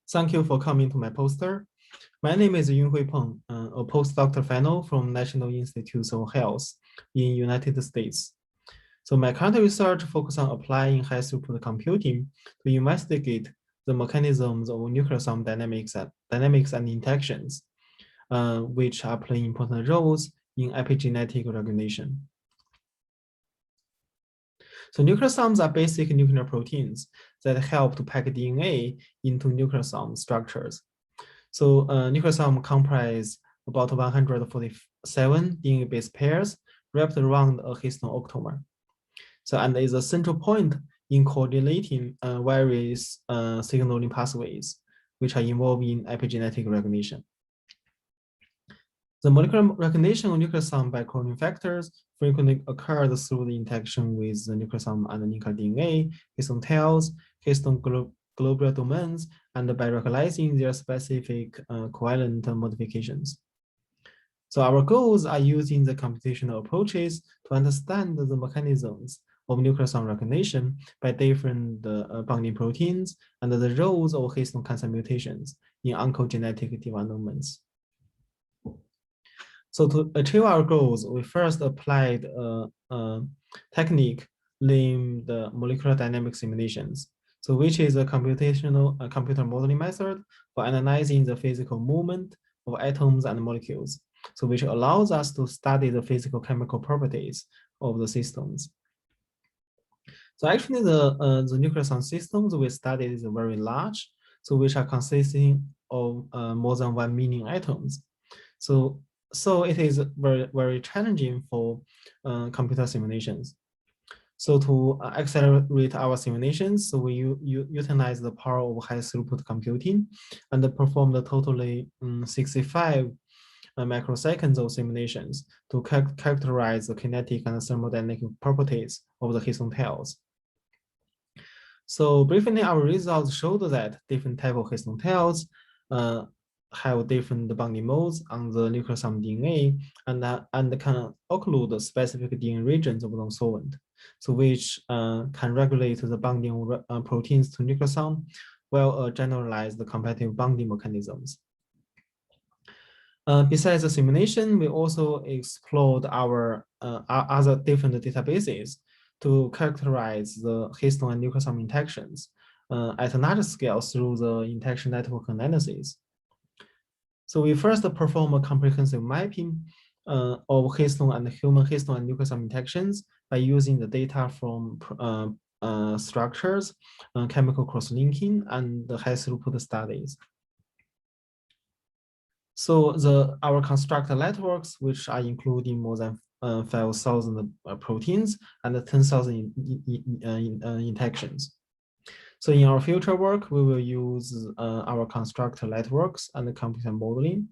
Thank you for coming to my poster. My name is Yunhui Peng, a postdoctoral fellow from National Institutes of Health in United States. So my current research focuses on applying high-throughput computing to investigate the mechanisms of nucleosome dynamics and interactions, which are playing important roles in epigenetic regulation. So nucleosomes are basic nuclear proteins that help to pack DNA into nucleosome structures. So nucleosome comprise about 147 DNA base pairs wrapped around a histone octamer. So and is a central point in coordinating various signaling pathways, which are involved in epigenetic regulation. The molecular recognition of nucleosome by cloning factors frequently occurs through the interaction with the nucleosome and the linker DNA, histone tails, histone globular domains, and by recognizing their specific covalent modifications. So our goals are using the computational approaches to understand the mechanisms of nucleosome recognition by different binding proteins and the roles of histone cancer mutations in oncogenetic developments. So to achieve our goals, we first applied a technique named molecular dynamic simulations. So which is a computer modeling method for analyzing the physical movement of atoms and molecules. So which allows us to study the physical chemical properties of the systems. So actually the nucleosome systems we studied is very large, so which are consisting of more than 1 million atoms. So it is very, very challenging for computer simulations. So to accelerate our simulations, so we utilize the power of high throughput computing and perform the totally 65 microseconds of simulations to characterize the kinetic and thermodynamic properties of the histone tails. So briefly, our results showed that different types of histone tails have different binding modes on the nucleosome DNA and can occlude specific DNA regions of the solvent, so which can regulate the binding proteins to nucleosome, while generalize the competitive binding mechanisms. Besides the simulation, we also explored our other different databases to characterize the histone and nucleosome interactions at a large scale through the interaction network analysis. So we first perform a comprehensive mapping of histone and nucleosome interactions by using the data from structures, chemical cross-linking, and the high-throughput studies. So our constructor networks, which are including more than 5,000 proteins and 10,000 interactions. So in our future work, we will use our constructor networks and the computer modeling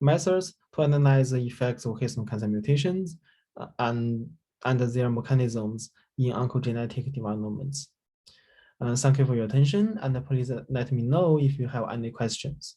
methods to analyze the effects of histone cancer mutations and their mechanisms in oncogenetic developments. Thank you for your attention, and please let me know if you have any questions.